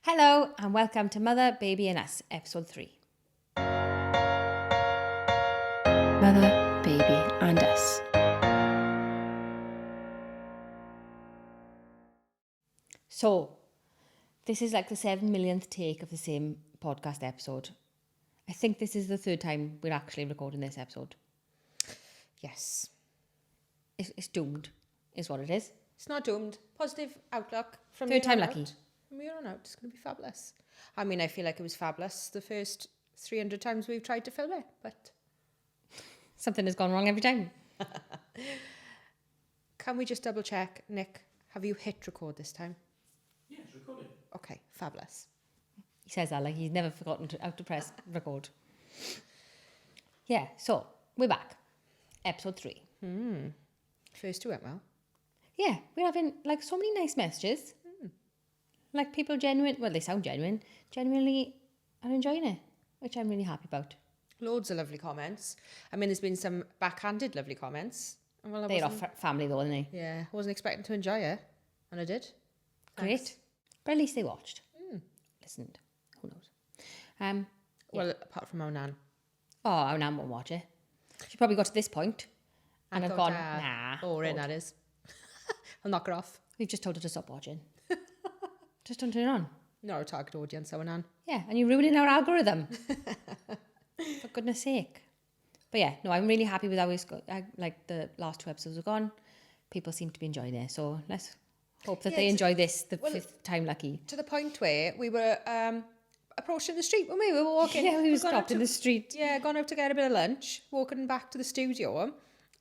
Hello and welcome to Mother, Baby and Us, episode 3. Mother, Baby and Us. So, this is like the 7 millionth take of the same podcast episode. I think this is the third time we're actually recording this episode. Yes. It's doomed, is what it is. It's not doomed. Positive outlook from Third here time on lucky. out. From here on out, it's going to be fabulous. I mean, I feel like it was fabulous the first 300 times we've tried to film it, but... Something has gone wrong every time. Can we just double check, Nick, have you hit record this time? Yeah, it's recording. Okay, fabulous. He says that like he's never forgotten how to press record. Yeah, so we're back. Episode 3. First two went well. Yeah, we're having like so many nice messages. Like people they sound genuinely are enjoying it, which I'm really happy about. Loads of lovely comments. I mean, there's been some backhanded lovely comments. Well, They're off family though, aren't they? Yeah, I wasn't expecting to enjoy it, and I did. Great. Thanks. But at least they watched. Listened. Who knows? Well, apart from our nan. Oh, our nan won't watch it. She probably got to this point and I've thought, gone, nah. boring, bored. that is. I'll knock her off. We've just told her to stop watching. Just don't turn it on. Not our target audience, our nan. Yeah, and you're ruining our algorithm. For goodness sake. But yeah, no, I'm really happy with how it's got. Like the last 2 episodes have gone. People seem to be enjoying it. So let's hope that they enjoy this the 5th time lucky. To the point where we were approaching the street when we were walking. Yeah, we were gone out stopped in the street. Yeah, gone out to get a bit of lunch, walking back to the studio.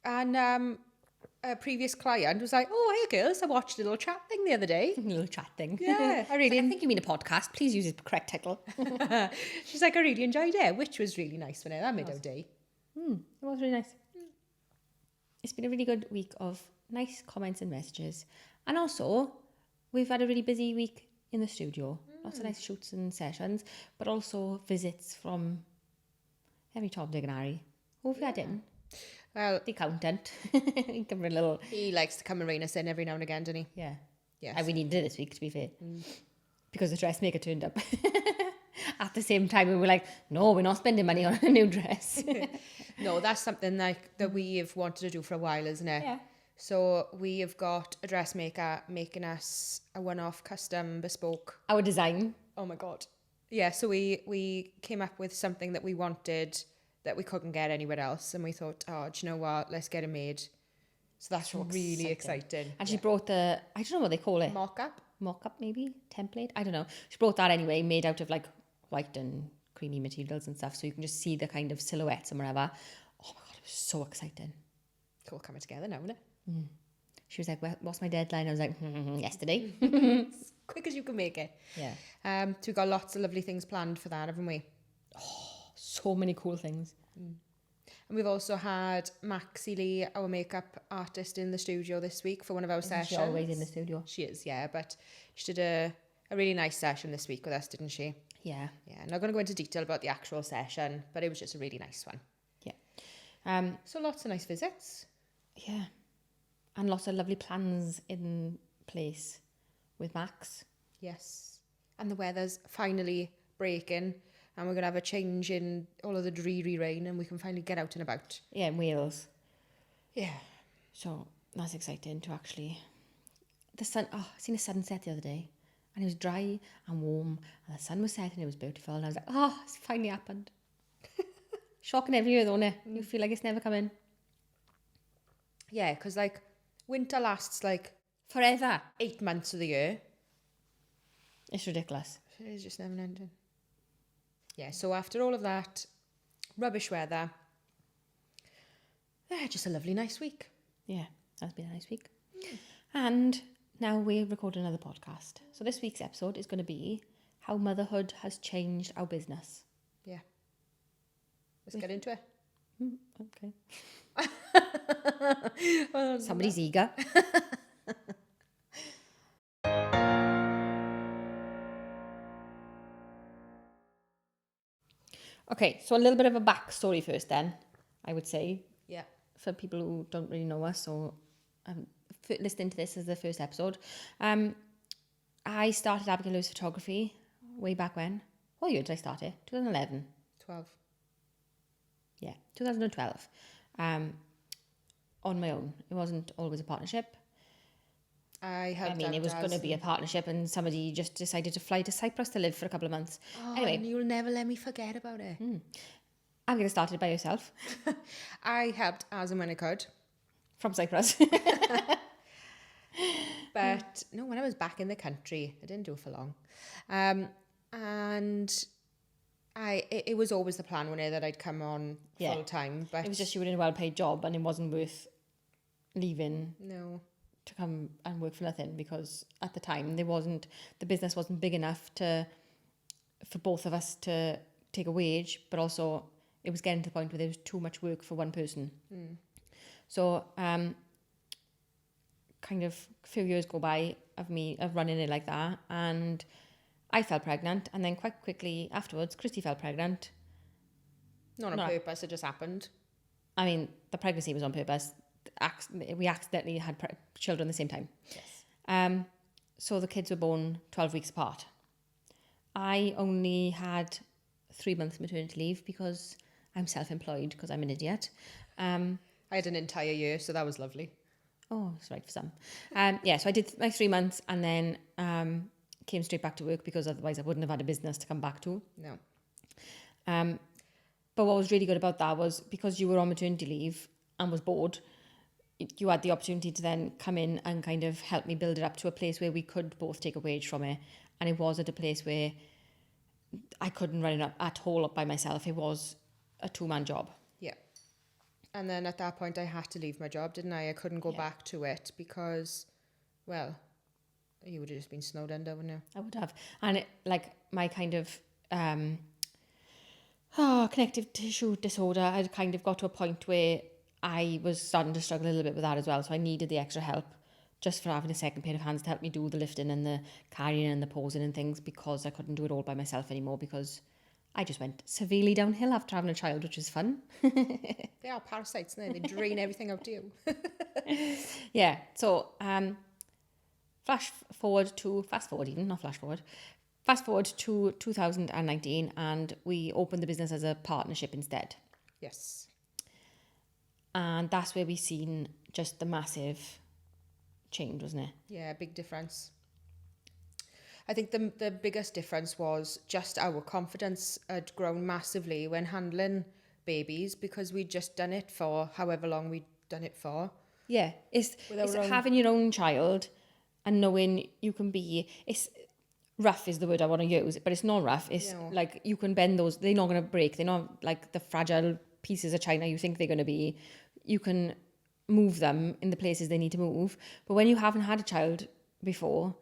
And a previous client was like, oh, hey girls, I watched a little chat thing the other day. A little chat thing. Yeah, I really... I think you mean a podcast. Please use the correct title. She's like, I really enjoyed it, which was really nice for her. That made our day. It was really nice. It's been a really good week of nice comments and messages. And also, we've had a really busy week in the studio. Lots of nice shoots and sessions, but also visits from every Tom, Dick and Harry. Who have we had in? Well, The accountant. He come for a little... he likes to come and rein us in every now and again, doesn't he? Yeah. Yes. And we needed it this week, to be fair. Because the dressmaker turned up. At the same time, we were like, no, we're not spending money on a new dress. No, that's something like that we've wanted to do for a while, isn't it? Yeah. So we have got a dressmaker making us a one-off custom bespoke. Our design. Oh my God. Yeah, so we came up with something that we wanted that we couldn't get anywhere else. And we thought, oh, do you know what? Let's get it made. So that's So really exciting. And she brought the, I don't know what they call it. Mock-up. Mock-up maybe? Template? I don't know. She brought that anyway, made out of like white and creamy materials and stuff. So you can just see the kind of silhouettes and whatever. Oh my God, it was so exciting. It's all coming together now, isn't it? She was like, well, what's my deadline? I was like, yesterday. As quick as you can make it. Yeah. So we've got lots of lovely things planned for that, haven't we? So many cool things. And we've also had Maxie Lee, our makeup artist, in the studio this week for one of our sessions. She's always in the studio. She is, yeah, but she did a really nice session this week with us, didn't she? Yeah. Yeah, I'm not going to go into detail about the actual session, but it was just a really nice one. Yeah. So lots of nice visits. Yeah. And lots of lovely plans in place with Max. Yes. And the weather's finally breaking, and we're going to have a change in all of the dreary rain, and we can finally get out and about. Yeah, in Wales. Yeah. So that's exciting to actually... The sun... Oh, I seen a sunset the other day. And it was dry and warm. And the sun was setting. It was beautiful. And I was like, oh, it's finally happened. Shocking every year, though, isn't it? You feel like it's never coming. Yeah, because, like, winter lasts, like, Forever. 8 months of the year. It's ridiculous. It is just never ending. Yeah, so after all of that, rubbish weather, just a lovely, nice week. Yeah, that's been a nice week. And now we're recording another podcast. So this week's episode is going to be how motherhood has changed our business. Yeah. Let's get into it. Okay. Somebody's eager. Okay, so a little bit of a backstory first then, I would say. Yeah. For people who don't really know us or listening to this as the first episode. I started Abigail Lewis Photography way back when. What year did I start it? 2011. 12. Yeah, 2012. On my own. It wasn't always a partnership. I helped It was going to be a partnership, and somebody just decided to fly to Cyprus to live for a couple of months. Anyway. And you'll never let me forget about it. Abigail started by herself. I helped as and when I could. From Cyprus. But no, when I was back in the country, I didn't do it for long. And it was always the plan when that I'd come on full time. But it was just you were in a well-paid job, and it wasn't worth leaving. No. To come and work for nothing, because at the time the business wasn't big enough for both of us to take a wage, but also it was getting to the point where there was too much work for one person. So kind of a few years go by of running it like that, and I fell pregnant, and then quite quickly afterwards Christy fell pregnant. Not on purpose, it just happened. I mean, the pregnancy was on purpose. We accidentally had children at the same time. Yes. So the kids were born 12 weeks apart. I only had 3 months maternity leave because I'm self-employed, because I'm an idiot. I had an entire year, so that was lovely. Oh, it's right for some. So I did my 3 months, and then came straight back to work, because otherwise I wouldn't have had a business to come back to. No. But what was really good about that was, because you were on maternity leave and was bored, you had the opportunity to then come in and kind of help me build it up to a place where we could both take a wage from it. And it was at a place where I couldn't run it up at all up by myself. It was a 2-man job. Yeah. And then at that point I had to leave my job, didn't I? I couldn't go back to it because, well, you would have just been snowed under, wouldn't you? I would have. And my kind of connective tissue disorder had kind of got to a point where I was starting to struggle a little bit with that as well. So I needed the extra help, just for having a second pair of hands to help me do the lifting and the carrying and the posing and things, because I couldn't do it all by myself anymore, because I just went severely downhill after having a child, which is fun. They are parasites, no? They drain everything out of you. Yeah. So fast forward to 2019, and we opened the business as a partnership instead. Yes. And that's where we seen just the massive change, wasn't it? Yeah, big difference. I think the biggest difference was just our confidence had grown massively when handling babies, because we'd just done it for however long we'd done it for. Yeah, it's having your own child and knowing you can be... rough is the word I want to use, but it's not rough. It's like you can bend those. They're not going to break. They're not like the fragile pieces of china you think they're going to be. You can move them in the places they need to move. But when you haven't had a child before,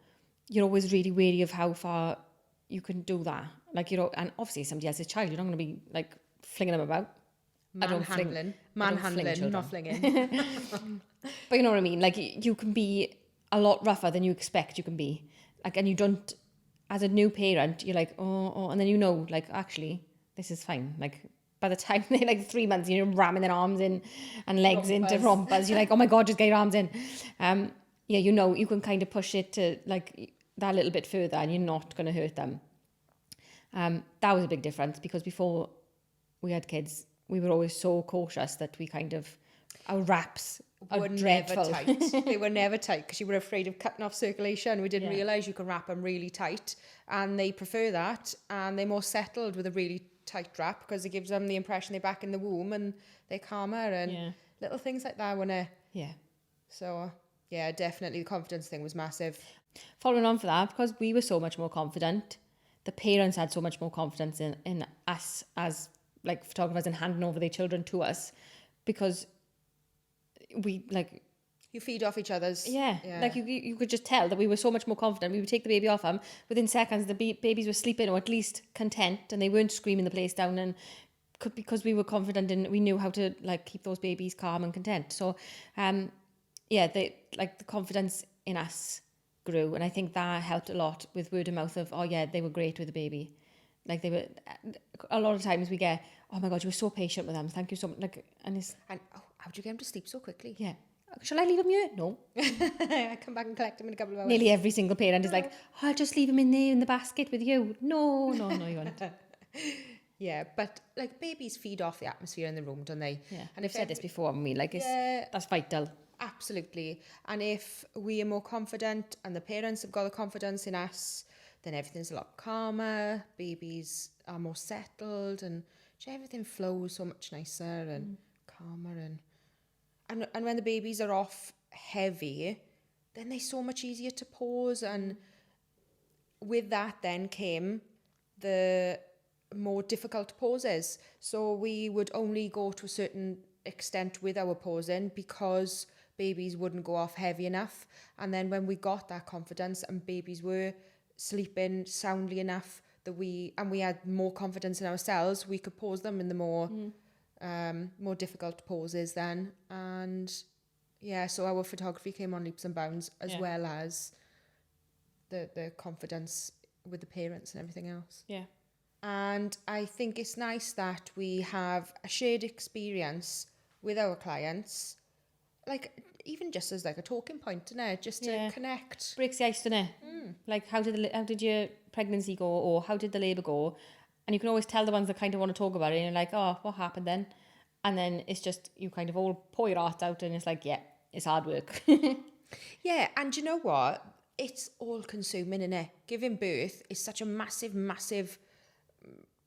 you're always really wary of how far you can do that. And obviously somebody else's child, you're not going to be like flinging them about. Manhandling, not flinging. But you know what I mean? Like you can be a lot rougher than you expect you can be. Like, and you don't, as a new parent, you're like, oh, and then actually, this is fine. Like, by the time they're 3 months, you're ramming their arms in and legs into rompers. You're like, oh my God, just get your arms in. You can kind of push it to that little bit further, and you're not going to hurt them. That was a big difference, because before we had kids, we were always so cautious that we kind of, our wraps were dreadful. Never tight. They were never tight, because you were afraid of cutting off circulation. We didn't realise you can wrap them really tight, and they prefer that, and they're more settled with a really tight wrap, because it gives them the impression they're back in the womb and they're calmer, and little things like that, wasn't it? Yeah. So, yeah, definitely the confidence thing was massive. Following on for that, because we were so much more confident, the parents had so much more confidence in us as photographers and handing over their children to us, because we you feed off each other's. Yeah. You could just tell that we were so much more confident. We would take the baby off them. Within seconds, the babies were sleeping, or at least content, and they weren't screaming the place down, and because we were confident and we knew how to keep those babies calm and content. So, the confidence in us grew, and I think that helped a lot with word of mouth of, oh yeah, they were great with the baby. They were. A lot of times we get, oh my God, you were so patient with them. Thank you so much. How'd you get them to sleep so quickly? Yeah. shall I leave him here? No. I come back and collect him in a couple of hours. Nearly every single parent is like, oh, I'll just leave him in there in the basket with you. No, you won't. Yeah, but like babies feed off the atmosphere in the room, don't they? Yeah, And I've said this before, haven't we? Like, that's vital. Absolutely. And if we are more confident and the parents have got the confidence in us, then everything's a lot calmer, babies are more settled, and everything flows so much nicer and calmer. And when the babies are off heavy, then they're so much easier to pause. And with that then came the more difficult poses. So we would only go to a certain extent with our posing because babies wouldn't go off heavy enough. And then when we got that confidence and babies were sleeping soundly enough that we had more confidence in ourselves, we could pose them in the more difficult poses then. And yeah, so our photography came on leaps and bounds, as well as the confidence with the parents and everything else. Yeah. And I think it's nice that we have a shared experience with our clients, like even just as like a talking point, innit? Just to connect. Breaks the ice, doesn't it? Like, how did your pregnancy go, or how did the labour go? And you can always tell the ones that kind of want to talk about it, and you're like, oh, what happened then? And then it's just, you kind of all pour your heart out, and it's like, yeah, it's hard work. Yeah, and you know what? It's all consuming, innit? Giving birth is such a massive,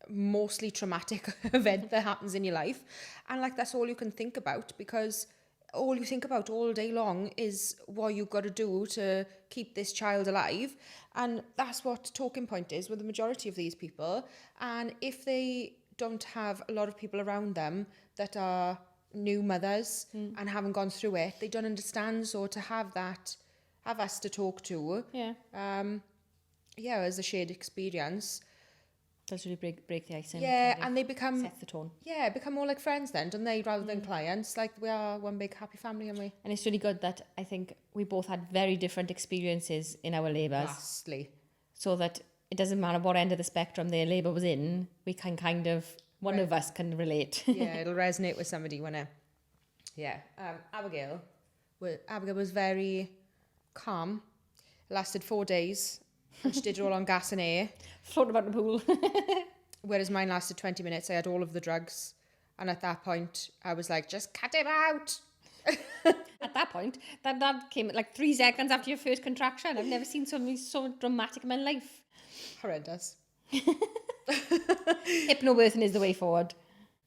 mostly traumatic event that happens in your life. And like, that's all you can think about, because all you think about all day long is what you've got to do to keep this child alive. And that's what talking point is with the majority of these people. And if they don't have a lot of people around them that are new mothers and haven't gone through it, they don't understand. So to have us to talk to, as a shared experience, does really break the ice. And they become, sets the tone. Yeah, become more like friends then, don't they? Rather than clients. Like, we are one big happy family, aren't we? And it's really good that I think we both had very different experiences in our labours. Vastly. So that it doesn't matter what end of the spectrum their labour was in, we can kind of, one of us can relate. Yeah, it'll resonate with somebody, won't it? Yeah. Abigail was very calm. It lasted 4 days. And she did it all on gas and air. Floating about the pool. Whereas mine lasted 20 minutes. I had all of the drugs. And at that point, I was like, just cut him out. At that point, that came like 3 seconds after your first contraction. I've never seen something so dramatic in my life. Horrendous. Hypnobirthing is the way forward.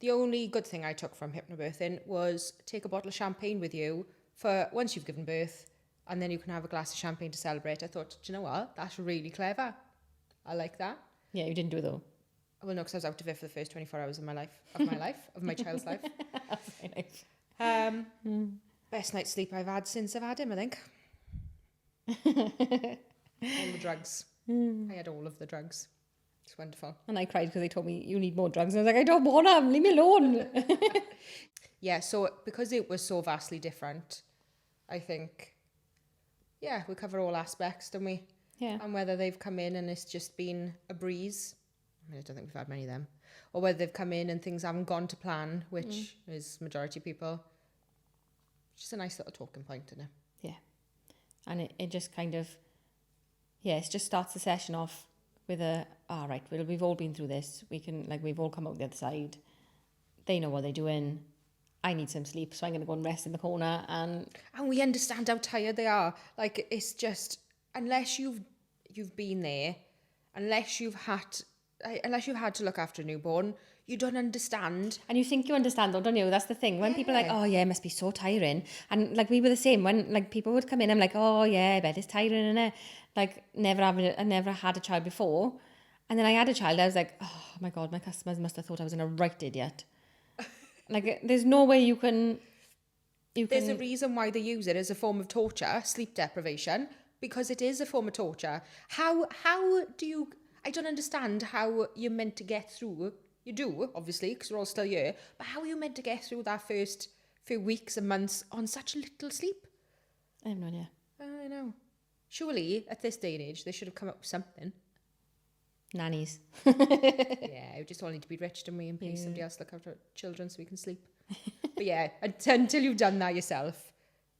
The only good thing I took from hypnobirthing was take a bottle of champagne with you for once you've given birth, and then you can have a glass of champagne to celebrate. I thought, do you know what? That's really clever. I like that. Yeah, you didn't do it though. Well, no, because I was out of it for the first 24 hours of my life, of my child's life. Very nice. Best night's sleep I've had since I've had him, I think. All the drugs. I had all of the drugs. It's wonderful. And I cried because they told me, you need more drugs. And I was like, I don't want them. Leave me alone. Yeah, so because it was so vastly different, I think, yeah, we cover all aspects, don't we? Yeah. And whether they've come in and it's just been a breeze. I mean, I don't think we've had many of them. Or whether they've come in and things haven't gone to plan, which is majority of people. Just a nice little talking point, isn't it? Yeah. And it just kind of, it just starts the session off with right, well, we've all been through this. We've all come out the other side. They know what they're doing. I need some sleep, so I'm going to go and rest in the corner. And we understand how tired they are. Like, it's just, unless you've been there, unless you've had to look after a newborn, you don't understand. And you think you understand though, don't you? That's the thing. When people are like, oh yeah, it must be so tiring. And like, we were the same. When like people would come in, I'm like, oh yeah, I bet it's tiring, innit? Like, I never had a child before. And then I had a child, I was like, oh my God, my customers must have thought I was a right idiot. Like, there's no way you can... There's a reason why they use it as a form of torture, sleep deprivation, because it is a form of torture. How do you... I don't understand how you're meant to get through. You do, obviously, because we're all still here. But how are you meant to get through that first few weeks and months on such little sleep? I have no idea. I know. Surely, at this day and age, they should have come up with something. Nannies. Yeah, we just all need to be rich, don't we? And pay somebody else to look after children so we can sleep. But yeah, until you've done that yourself,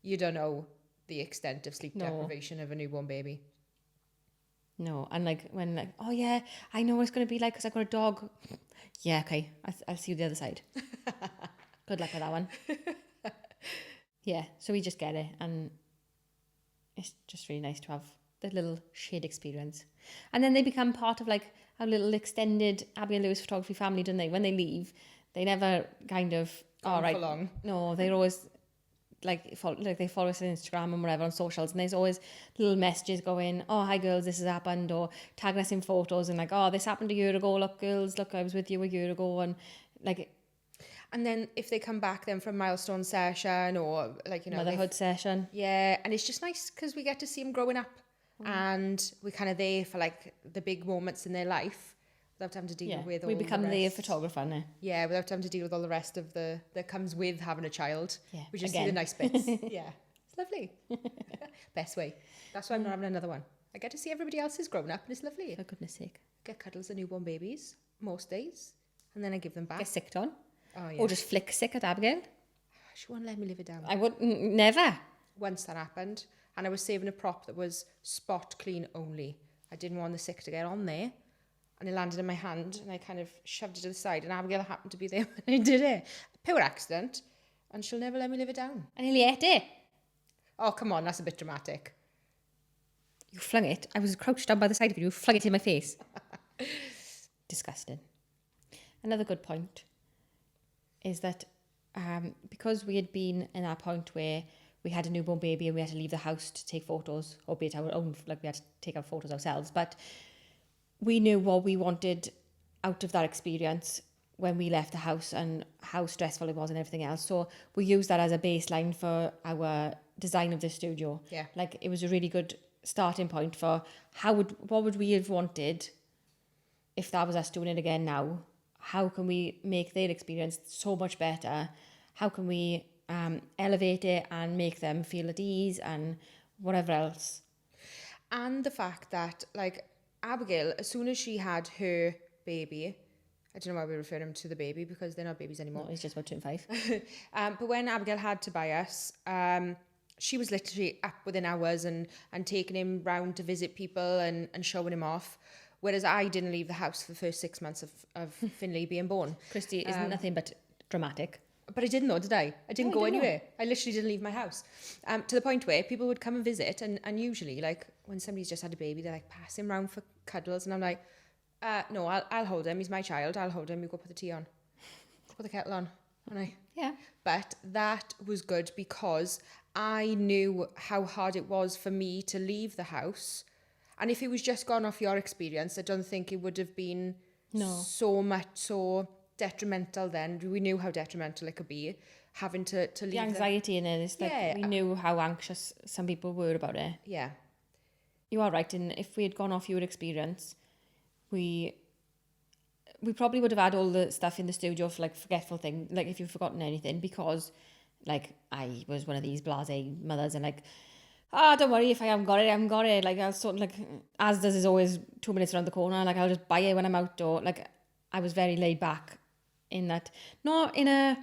you don't know the extent of sleep No. deprivation of a newborn baby. No, and like when like, oh yeah, I know what it's going to be like because I've got a dog. Yeah, okay, I'll see you the other side. Good luck with that one. Yeah, so we just get it, and it's just really nice to have that little shared experience. And then they become part of like our little extended Abigail Lewis Photography family, don't they? When they leave, they never kind of, Gone for long. No, they're always like they follow us on Instagram and whatever on socials, and there's always little messages going, oh hi girls, this has happened, or tagging us in photos and like, oh this happened a year ago, look girls, look I was with you a year ago, and like. And then if they come back then from milestone session or like, you know, motherhood session. Yeah, and it's just nice because we get to see them growing up and we're kind of there for like the big moments in their life without having to deal with all we become the their photographer now. Yeah, without having to deal with all the rest of that comes with having a child. Yeah, we just see the nice bits. Yeah, it's lovely. Best way. That's why I'm not having another one. I get to see everybody else's grown up and it's lovely. For goodness sake. Get cuddles of newborn babies most days and then I give them back. Get sicked on. Oh, yeah. Or just flick sick at Abigail. She won't let me live it down. I would never. Once that happened, and I was saving a prop that was spot clean only. I didn't want the sick to get on there, and it landed in my hand, and I kind of shoved it to the side, and Abigail happened to be there when I did it. Pure accident, and she'll never let me live it down. I nearly ate it. Oh, come on, that's a bit dramatic. You flung it. I was crouched down by the side of you. You flung it in my face. Disgusting. Another good point is that because we had been in that point where we had a newborn baby and we had to leave the house to take photos, albeit our own, like we had to take our photos ourselves, but we knew what we wanted out of that experience when we left the house and how stressful it was and everything else. So we used that as a baseline for our design of the studio. Yeah. Like it was a really good starting point for what would we have wanted if that was us doing it again now? How can we make their experience so much better? How can we elevate it and make them feel at ease and whatever else? And the fact that, like, Abigail, as soon as she had her baby, I don't know why we refer them to the baby because they're not babies anymore. No, he's just about 25. But when Abigail had Tobias, she was literally up within hours and taking him round to visit people and showing him off. Whereas I didn't leave the house for the first 6 months of Finlay being born. Christy isn't nothing but dramatic. But I didn't know, did I? I didn't go anywhere. I literally didn't leave my house. To the point where people would come and visit and usually, like, when somebody's just had a baby, they're like, pass him round for cuddles. And I'm like, no, I'll hold him. He's my child. I'll hold him. You go put the tea on. Put the kettle on. And Yeah. But that was good because I knew how hard it was for me to leave the house. And if it was just gone off your experience, I don't think it would have been so detrimental then. We knew how detrimental it could be, having to leave. The anxiety in it is like we knew how anxious some people were about it. Yeah. You are right. And if we had gone off your experience, we probably would have had all the stuff in the studio for like forgetful thing, like if you've forgotten anything, because like I was one of these blasé mothers and like, don't worry if I haven't got it. Like I'll sort of like, Asda's is always 2 minutes around the corner. Like I'll just buy it when I'm out. Or like I was very laid back in that, not in a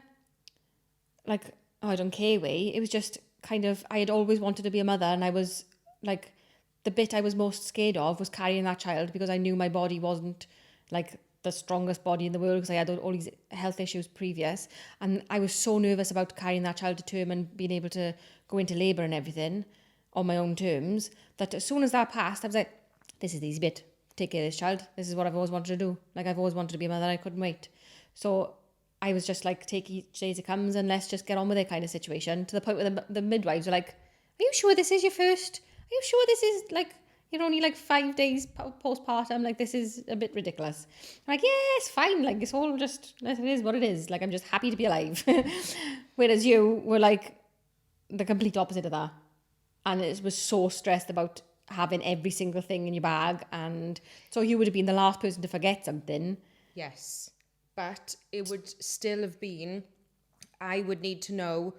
like, oh, I don't care way. It was just kind of, I had always wanted to be a mother, and I was like, the bit I was most scared of was carrying that child because I knew my body wasn't like the strongest body in the world because I had all these health issues previous, and I was so nervous about carrying that child to term and being able to go into labour and everything on my own terms, that as soon as that passed, I was like, this is the easy bit. Take care of this child. This is what I've always wanted to do. Like I've always wanted to be a mother. I couldn't wait. So I was just like, take each day as it comes and let's just get on with it kind of situation, to the point where the midwives were like, are you sure this is your first? Are you sure this is like, you're only like 5 days postpartum? Like this is a bit ridiculous. I'm like, yeah, it's fine. Like it's all just, it is what it is. Like I'm just happy to be alive. Whereas you were like the complete opposite of that. And it was so stressed about having every single thing in your bag. And so you would have been the last person to forget something. Yes. But it would still have been, I would need to know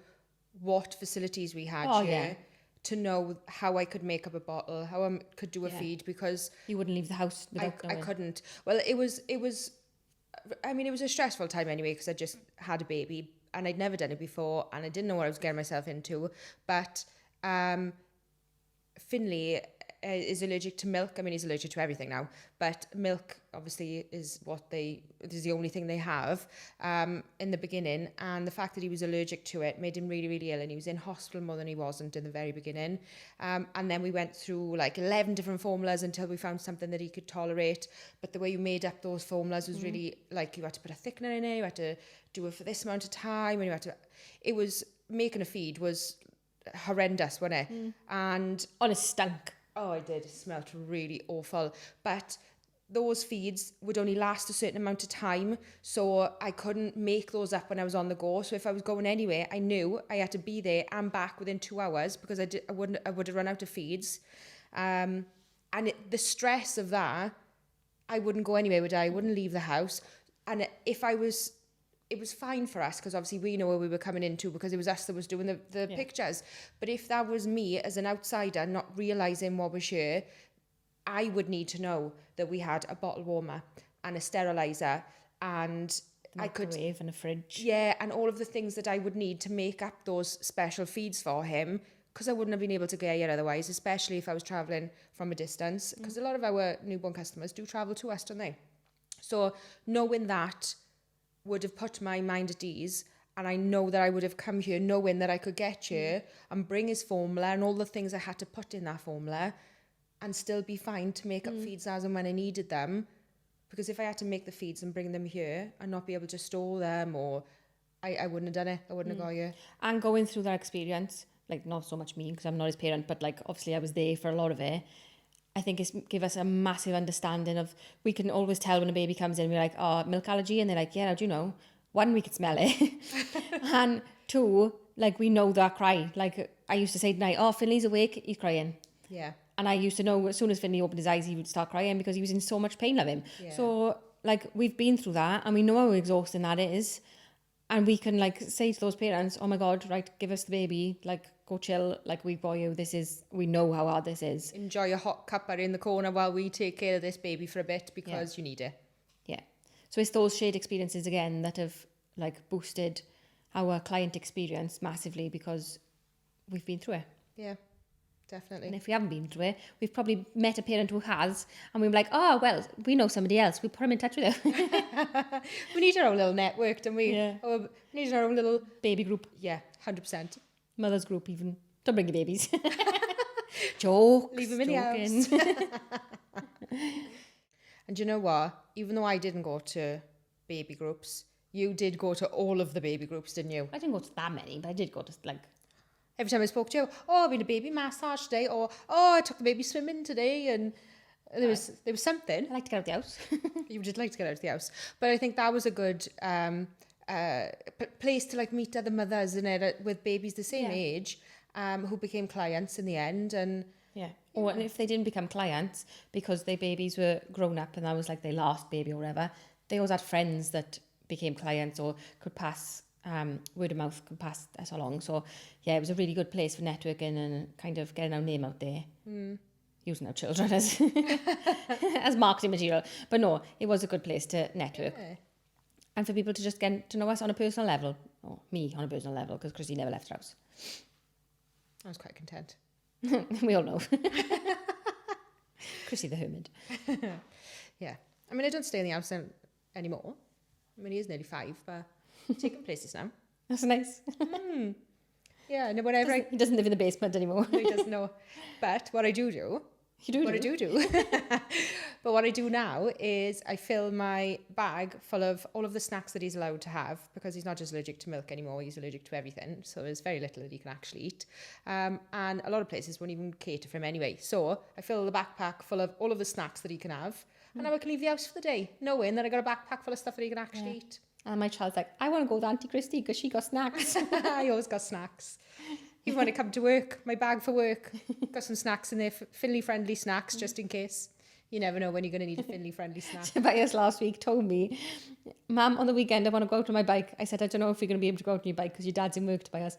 what facilities we had here to know how I could make up a bottle, how I could do a feed, because you wouldn't leave the house without I couldn't. Well, it was a stressful time anyway because I just had a baby, and I'd never done it before, and I didn't know what I was getting myself into. But Finley is allergic to milk. I mean, he's allergic to everything now, but milk obviously is the only thing they have in the beginning. And the fact that he was allergic to it made him really, really ill, and he was in hospital more than he wasn't in the very beginning. And then we went through like 11 different formulas until we found something that he could tolerate. But the way you made up those formulas was really like, you had to put a thickener in it, you had to do it for this amount of time, and making a feed was horrendous, wasn't it? And On a stunk. oh, I did. It smelled really awful. But those feeds would only last a certain amount of time, so I couldn't make those up when I was on the go. So if I was going anywhere, I knew I had to be there and back within 2 hours, because I would have run out of feeds. And the stress of that, I wouldn't go anywhere, would I? I wouldn't leave the house. And it was fine for us, because obviously we know where we were coming into, because it was us that was doing the pictures. But if that was me as an outsider, not realising what was here, I would need to know that we had a bottle warmer and a steriliser and Microwave and a fridge. Yeah, and all of the things that I would need to make up those special feeds for him, because I wouldn't have been able to get here otherwise, especially if I was travelling from a distance, because a lot of our newborn customers do travel to us, don't they? So knowing that would have put my mind at ease, and I know that I would have come here knowing that I could get here and bring his formula and all the things I had to put in that formula and still be fine to make up feeds as and when I needed them. Because if I had to make the feeds and bring them here and not be able to store them, or I wouldn't have done it. I wouldn't have got here. And going through that experience, like not so much me because I'm not his parent, but like obviously I was there for a lot of it. I think it's give us a massive understanding of, we can always tell when a baby comes in, we're like, oh, milk allergy, and they're like, yeah, how do you know? 1, we could smell it. And 2, like we know that cry. Like I used to say tonight, oh, Finley's awake, he's crying. Yeah. And I used to know as soon as Finley opened his eyes, he would start crying because he was in so much pain of him. Yeah. So like we've been through that, and we know how exhausting that is. And we can like say to those parents, oh my God, right, give us the baby, like go chill, like we've got you, we know how hard this is. Enjoy a hot cuppa in the corner while we take care of this baby for a bit, because you need it. Yeah. So it's those shared experiences again that have like boosted our client experience massively, because we've been through it. Yeah, definitely. And if we haven't been through it, we've probably met a parent who has, and we're like, oh, well, we know somebody else, we put them in touch with her. We need our own little network, don't we? Yeah. We need our own little Baby group. Yeah, 100%. Mother's group even. Don't bring your babies. Jokes. Leave them in the house. And you know what? Even though I didn't go to baby groups, you did go to all of the baby groups, didn't you? I didn't go to that many, but I did go to like... Every time I spoke to you, oh, I had a baby massage today, or oh, I took the baby swimming today, and there was something. I like to get out the house. You did like to get out of the house. But I think that was a good place to like meet other mothers in it with babies the same age, who became clients in the end. And yeah. Or if they didn't become clients because their babies were grown up and that was like their last baby or whatever, they always had friends that became clients or could pass word of mouth, could pass us along. So yeah, it was a really good place for networking and kind of getting our name out there. Using our children as as marketing material. But no, it was a good place to network. Yeah. And for people to just get to know us on a personal level. Or me on a personal level, because Chrissy never left the house. I was quite content. We all know. Chrissy the hermit. Yeah. I mean, I don't stay in the house anymore. I mean, he is nearly 5, but taking places now. That's nice. Yeah, no, whatever. He doesn't live in the basement anymore. He doesn't know. But what I do... But what I do now is I fill my bag full of all of the snacks that he's allowed to have, because he's not just allergic to milk anymore, he's allergic to everything. So there's very little that he can actually eat. And a lot of places won't even cater for him anyway. So I fill the backpack full of all of the snacks that he can have. And now I can leave the house for the day, knowing that I got a backpack full of stuff that he can actually eat. And my child's like, I want to go with Auntie Christy because she got snacks. I always got snacks. Even when I come to work, my bag for work, got some snacks in there, Finley-friendly snacks, just in case. You never know when you're going to need a Finley-friendly snack. Tobias last week told me, Mum, on the weekend I want to go out on my bike. I said, I don't know if you're going to be able to go out on your bike because your dad's in work, Tobias.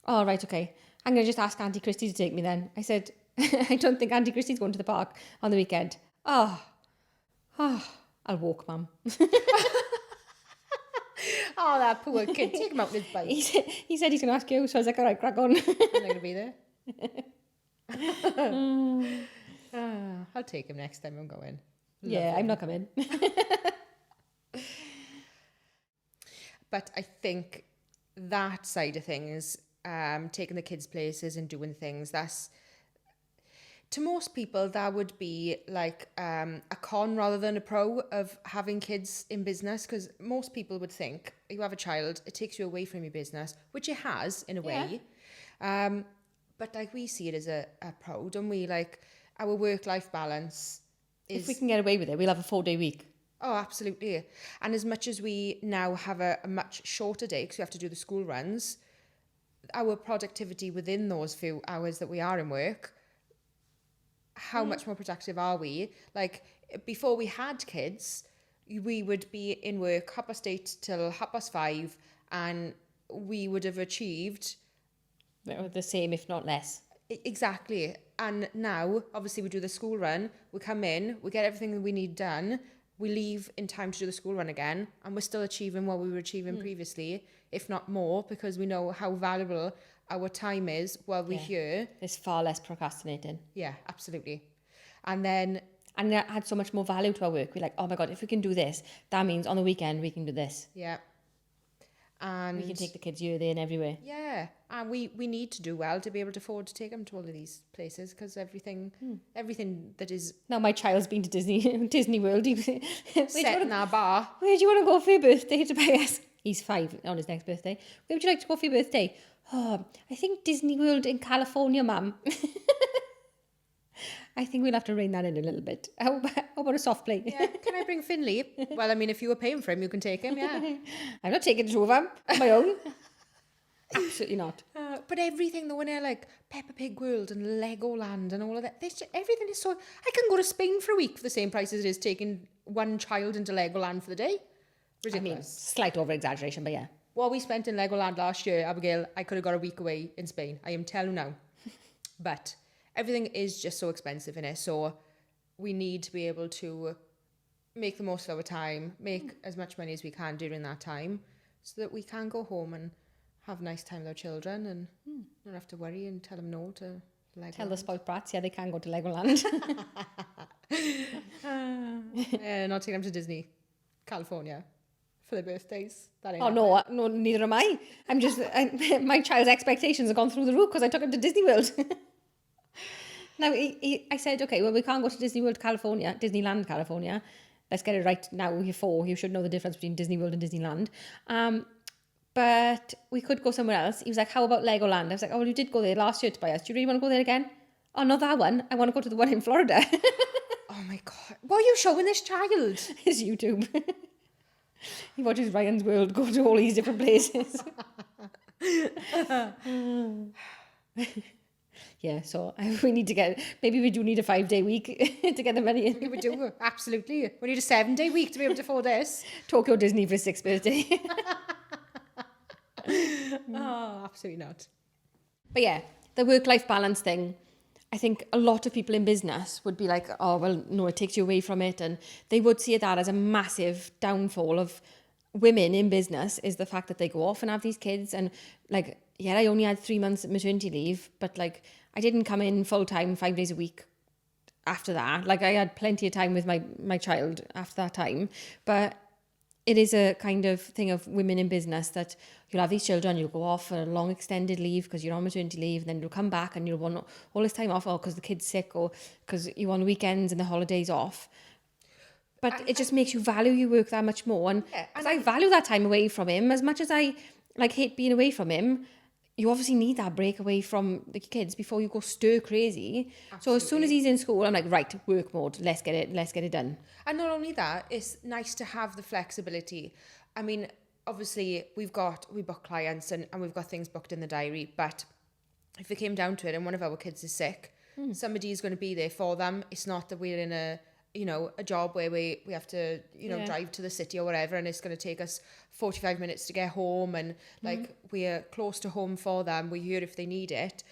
Oh, right, okay. I'm going to just ask Auntie Christy to take me then. I said, I don't think Auntie Christy's going to the park on the weekend. Oh, I'll walk, Mum. Oh, that poor kid. Take him out on his bike. He said he's going to ask you, so I was like, all right, crack on. I'm not going to be there. I'll take him next time I'm going. Yeah, I'm not coming. But I think that side of things, taking the kids places and doing things, that's, to most people, that would be like a con rather than a pro of having kids in business, because most people would think you have a child, it takes you away from your business, which it has in a way. But like we see it as a pro, don't we? Like our work-life balance is... If we can get away with it, we'll have a 4-day week. Oh, absolutely. And as much as we now have a much shorter day because we have to do the school runs, our productivity within those few hours that we are in work, how much more productive are we? Like, before we had kids, we would be in work 8:30 till 5:30, and we would have achieved... The same, if not less. Exactly. And now, obviously, we do the school run, we come in, we get everything that we need done, we leave in time to do the school run again, and we're still achieving what we were achieving previously, if not more, because we know how valuable our time is while we're here. There's far less procrastinating. Yeah, absolutely. And then... And it had so much more value to our work. We're like, oh my God, if we can do this, that means on the weekend we can do this. Yeah. And we can take the kids here, there and everywhere. Yeah. And we need to do well to be able to afford to take them to all of these places, because everything that is... Now my child's been to Disney World. Set in our bar. Where do you want to go for your birthday to buy us? He's 5 on his next birthday. Where would you like to go for your birthday? Oh, I think Disney World in California, Mum. I think we'll have to rein that in a little bit. How about a soft play? Yeah. Can I bring Finley? Well, I mean, if you were paying for him, you can take him, yeah. I'm not taking it over on my own. Absolutely not. But everything though, in there, like Peppa Pig World and Legoland and all of that, everything is so... I can go to Spain for a week for the same price as it is taking one child into Legoland for the day. Ridiculous. I mean, slight over-exaggeration, but yeah. What we spent in Legoland last year, Abigail, I could have got a week away in Spain. I am telling you now. But everything is just so expensive in it. So we need to be able to make the most of our time, make as much money as we can during that time, so that we can go home and have a nice time with our children and not have to worry and tell them no to Legoland. Tell the spoiled brats, yeah, they can go to Legoland. Not taking them to Disney, California for their birthdays. That ain't No, neither am I. My child's expectations have gone through the roof because I took him to Disney World. Now, I said, okay, well, we can't go to Disneyland, California. Let's get it right now. You're 4. You should know the difference between Disney World and Disneyland. But we could go somewhere else. He was like, how about Legoland? I was like, oh, well, you did go there last year to buy us. Do you really want to go there again? Oh, not that one. I want to go to the one in Florida. Oh my God. What are you showing this child? It's YouTube. He watches Ryan's World go to all these different places. Yeah, so we need to maybe we do need a 5-day week to get the money in. Yeah, we do, absolutely. We need a 7-day week to be able to afford this. Tokyo Disney for his 6th birthday. Oh, absolutely not. But yeah, the work-life balance thing, I think a lot of people in business would be like, oh, well, no, it takes you away from it. And they would see that as a massive downfall of women in business, is the fact that they go off and have these kids. And like, yeah, I only had 3 months maternity leave, but like, I didn't come in full-time 5 days a week after that. Like, I had plenty of time with my child after that time. But it is a kind of thing of women in business that you'll have these children, you'll go off for a long extended leave because you're on maternity leave, and then you'll come back and you'll want all this time off, or because the kid's sick, or because you want weekends and the holidays off. But it just makes you value your work that much more. And I value that time away from him as much as I like hate being away from him. You obviously need that break away from the kids before you go stir crazy. Absolutely. So as soon as he's in school, I'm like, right, work mode. Let's get it done. And not only that, it's nice to have the flexibility. I mean, obviously we book clients and we've got things booked in the diary. But if it came down to it and one of our kids is sick, somebody is going to be there for them. It's not that we're in a job where we have to, drive to the city or whatever, and it's going to take us 45 minutes to get home, and like we're close to home for them. We're here if they need it.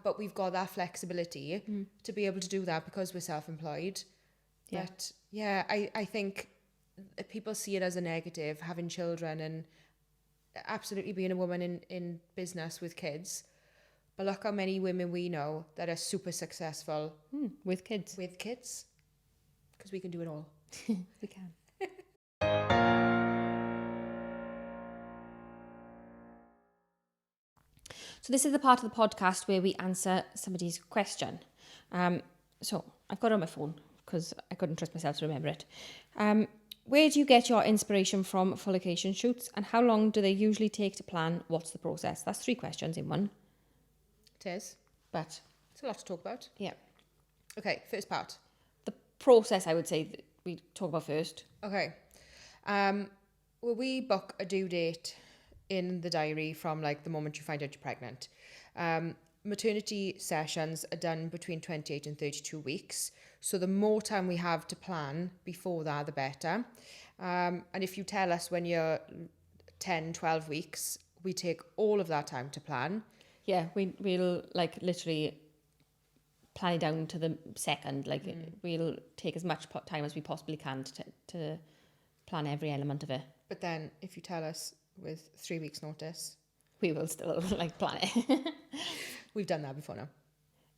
But we've got that flexibility to be able to do that because we're self-employed. Yeah. But yeah, I think people see it as a negative, having children, and absolutely being a woman in business with kids. But look how many women we know that are super successful with kids. With kids. Because we can do it all. We can. So this is the part of the podcast where we answer somebody's question. So I've got it on my phone because I couldn't trust myself to remember it. Where do you get your inspiration from for location shoots, and how long do they usually take to plan? What's the process? That's 3 questions in one. It is. But it's a lot to talk about. Yeah. Okay, first part. The process, I would say, that we talk about first. Okay. Well, we book a due date in the diary from like the moment you find out you're pregnant. Maternity sessions are done between 28 and 32 weeks. So the more time we have to plan before that, the better. And if you tell us when you're 10, 12 weeks, we take all of that time to plan. Yeah, we'll like literally plan it down to the second. Like we'll take as much time as we possibly can to plan every element of it. But then if you tell us with 3 weeks notice, we will still like plan it. We've done that before now.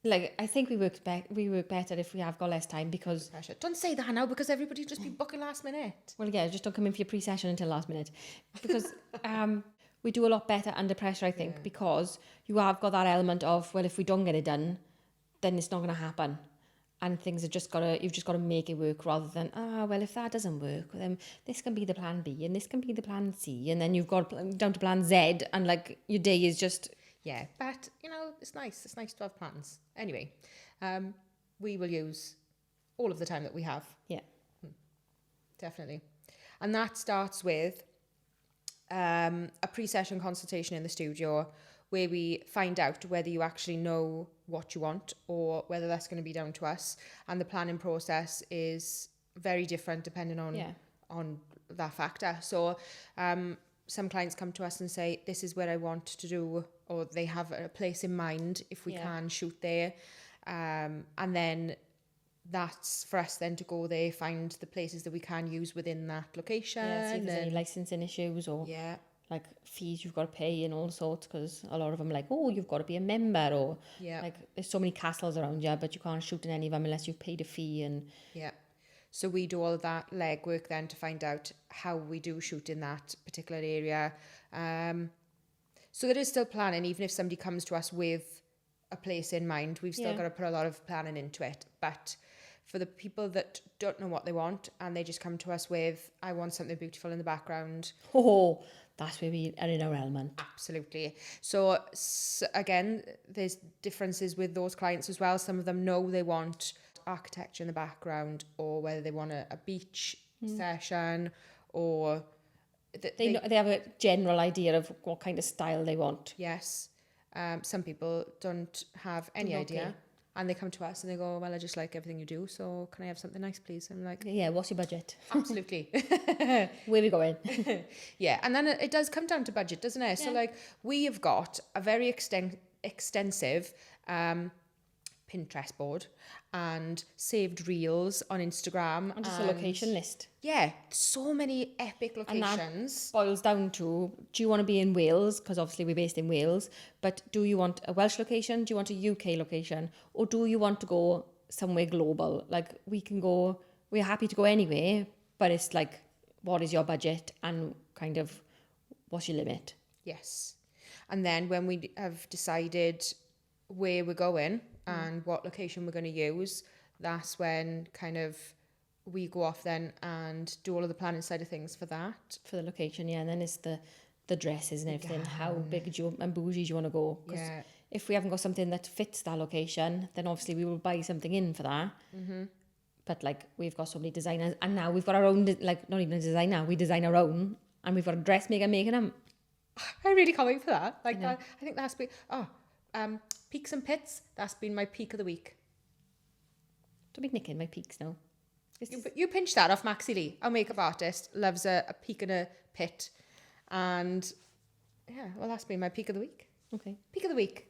Like, I think we work better if we have got less time because... Don't say that now because everybody will just be booking last minute. Well, yeah, just don't come in for your pre-session until last minute. Because we do a lot better under pressure, I think, because you have got that element of, well, if we don't get it done, then it's not going to happen. And things are you've just got to make it work rather than, well, if that doesn't work, then this can be the plan B and this can be the plan C. And then you've got down to plan Z and like your day is just... Yeah, but, it's nice. It's nice to have plans. Anyway, we will use all of the time that we have. Yeah. Definitely. And that starts with a pre-session consultation in the studio where we find out whether you actually know what you want or whether that's going to be down to us. And the planning process is very different depending on that factor. So some clients come to us and say, this is where I want to do, or they have a place in mind if we can shoot there. And then that's for us then to go there, find the places that we can use within that location. Yeah, see if there's any licensing issues or like fees you've got to pay and all sorts, because a lot of them are like, oh, you've got to be a member, or like there's so many castles around you, but you can't shoot in any of them unless you've paid a fee. And so we do all of that legwork then to find out how we do shoot in that particular area. So there is still planning, even if somebody comes to us with a place in mind, we've still got to put a lot of planning into it. But for the people that don't know what they want and they just come to us with, I want something beautiful in the background. Oh, that's where we are in our element. Absolutely. So again, there's differences with those clients as well. Some of them know they want architecture in the background, or whether they want a beach session, or they have a general idea of what kind of style they want. Yes. Some people don't have any idea, and they come to us and they go, well, I just like everything you do, so can I have something nice, please? I'm like, yeah, what's your budget? Absolutely. Where are we going? Yeah, and then it does come down to budget, doesn't it? So like we have got a very extensive Pinterest board and saved reels on Instagram. And just a location list. Yeah, so many epic locations. And that boils down to, do you want to be in Wales? Because obviously we're based in Wales. But do you want a Welsh location? Do you want a UK location? Or do you want to go somewhere global? Like we're happy to go anywhere, but it's like, what is your budget and kind of what's your limit? Yes. And then when we have decided where we're going and what location we're going to use, that's when kind of we go off then and do all of the planning side of things for that. For the location, and then it's the dresses and everything. How big and bougie do you want to go? Because if we haven't got something that fits that location, then obviously we will buy something in for that. Mm-hmm. But like we've got so many designers, and now we've got our own, like not even a designer, we design our own, and we've got a dressmaker making them. I really can't wait for that. Like that, I think that has to be, peaks and pits, that's been my peak of the week. Don't be nicking my peaks now. You pinch that off Maxi Lee, our makeup artist, loves a peak and a pit. And that's been my peak of the week. Okay. Peak of the week.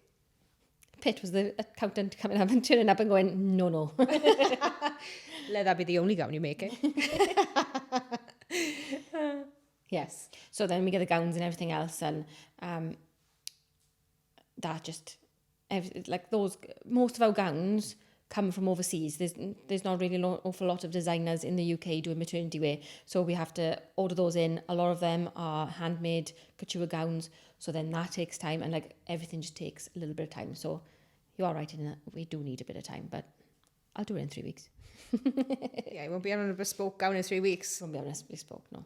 Pit was the accountant coming up and turning up and going, no. Let that be the only gown you make it. Yes. So then we get the gowns and everything else, and that just like those. Most of our gowns come from overseas. There's not really an awful lot of designers in the UK doing maternity wear, so we have to order those in. A lot of them are handmade couture gowns, so then that takes time, and like everything just takes a little bit of time. So you are right in that we do need a bit of time, but I'll do it in 3 weeks. Yeah, you won't be on a bespoke gown in 3 weeks. Won't be honest, bespoke, no.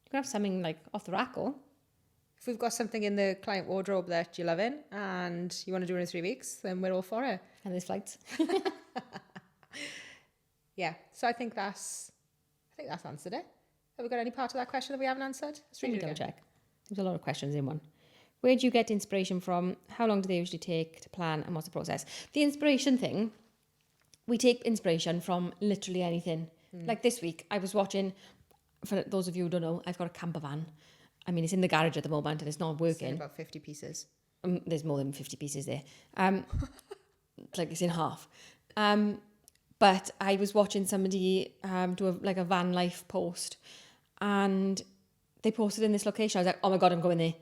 You can have something like off the rack, or If we've got something in the client wardrobe that you're loving and you want to do it in 3 weeks, then we're all for it. and there's flights. Yeah, so I think that's answered it. Have we got any part of that question that we haven't answered? Let's Let read me it double again. check. There's a lot of questions in one. Where do you get inspiration from? How long do they usually take to plan, and what's the process? The inspiration thing, we take inspiration from literally anything. Like this week, I was watching, for those of you who don't know, I've got a camper van. I mean, it's in the garage at the moment and it's not It's in working. about 50 pieces. There's more than 50 pieces there. It's like it's in half. But I was watching somebody do a van life post, and they posted in this location. I was like, oh my God, I'm going there.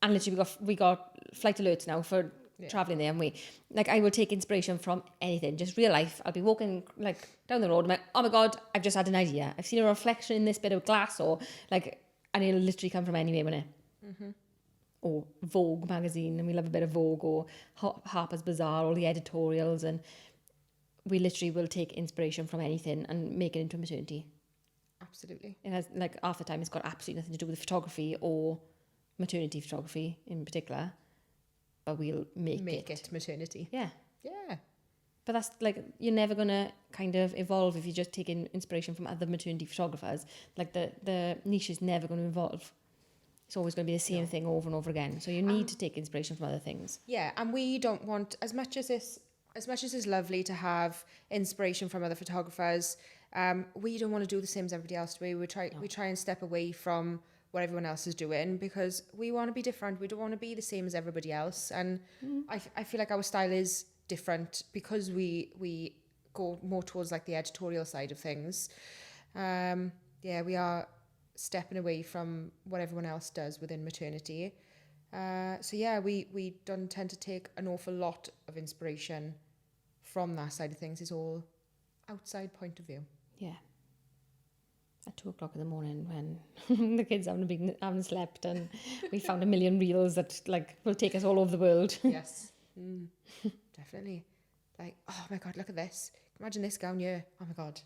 And literally we got flight alerts now for traveling there, and I will take inspiration from anything, just real life. I'll be walking like down the road, I'm like, oh my God, I've just had an idea. I've seen a reflection in this bit of glass, or like, and it'll literally come from anywhere, won't it? Mm-hmm. Or Vogue magazine, and we love a bit of Vogue, or Harper's Bazaar, all the editorials, and we literally will take inspiration from anything and make it into a maternity. Absolutely. It has, like, half the time it's got absolutely nothing to do with photography or maternity photography in particular, but we'll make it maternity. Yeah. Yeah. But that's like, you're never going to kind of evolve if you're just taking inspiration from other maternity photographers. Like the niche is never going to evolve. It's always going to be the same thing over and over again. So you need to take inspiration from other things. Yeah, and we don't want, as much as it's lovely to have inspiration from other photographers, we don't want to do the same as everybody else. We try and step away from what everyone else is doing, because we want to be different. We don't want to be the same as everybody else. And I feel like our style is different because we go more towards like the editorial side of things. We are stepping away from what everyone else does within maternity. We don't tend to take an awful lot of inspiration from that side of things. It's all outside point of view. Yeah. At 2:00 in the morning, when the kids haven't slept, and we found a million reels that like will take us all over the world. Yes, definitely. Like, oh my God, look at this. Imagine this gown here. Oh my God.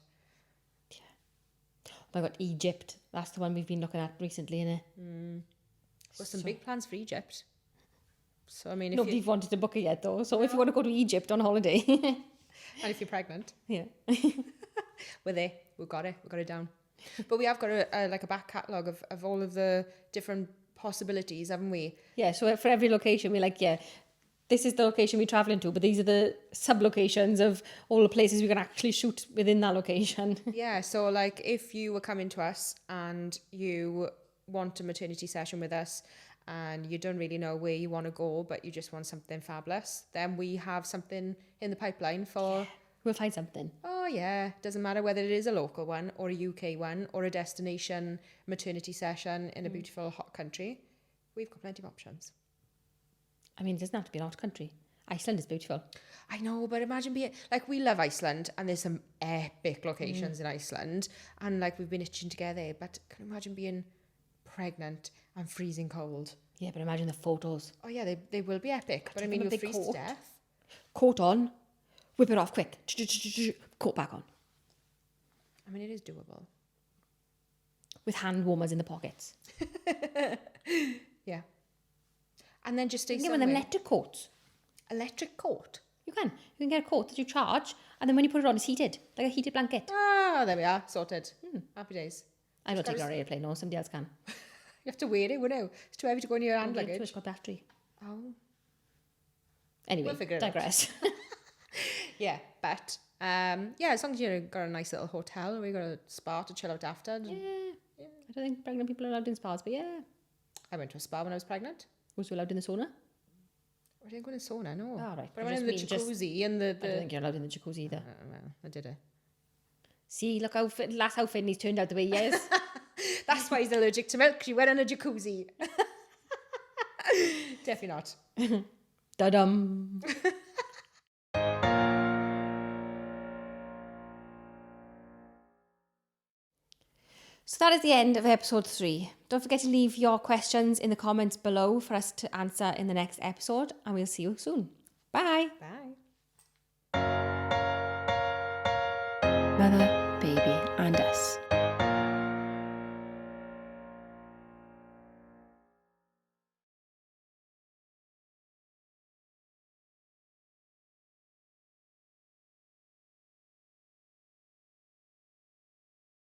Yeah. Oh my God, Egypt. That's the one we've been looking at recently, innit? Got some big plans for Egypt. So I mean, Nobody's wanted to book it yet, though. So if you want to go to Egypt on holiday, and if you're pregnant, yeah, we're there. We've got it down. But we have got a back catalogue of all of the different possibilities, haven't we? Yeah, so for every location, we're like, yeah, this is the location we're travelling to, but these are the sub-locations of all the places we can actually shoot within that location. Yeah, so like if you were coming to us and you want a maternity session with us and you don't really know where you want to go, but you just want something fabulous, then we have something in the pipeline for... Yeah, we'll find something. Oh yeah, doesn't matter whether it is a local one or a UK one or a destination maternity session in a beautiful hot country. We've got plenty of options. I mean, it doesn't have to be an hot country. Iceland is beautiful. I know, but imagine being... Like, we love Iceland, and there's some epic locations in Iceland, and, like, we've been itching to get there, but can you imagine being pregnant and freezing cold? Yeah, but imagine the photos. Oh, yeah, they will be epic, but I mean, you'll freeze to death. Coat on, whip it off quick, coat back on. I mean, it is doable. With hand warmers in the pockets. Yeah. And then just stay You can somewhere. get one of them electric coats. Electric coat? You can get a coat that you charge, and then when you put it on, it's heated, like a heated blanket. Ah, there we are, sorted. Happy days. I don't take it on an airplane, no, somebody else can. You have to wear it, wouldn't you? It's too heavy to go in your hand luggage. It's got battery. Oh. Anyway, We'll figure it out. digress. Yeah, but as long as you've got a nice little hotel, we got a spa to chill out after. Yeah. I don't think pregnant people are allowed in spas, but yeah. I went to a spa when I was pregnant. Was you allowed in the sauna? I didn't go in the sauna, no. Oh, right. But I went in the jacuzzi and the... I don't think you're allowed in the jacuzzi either. Well, I did it. See, look how last how Finney's turned out the way he is. That's why he's allergic to milk. She went in a jacuzzi. Definitely not. Da-dum. So that is the end of episode 3. Don't forget to leave your questions in the comments below for us to answer in the next episode, and we'll see you soon. Bye. Bye.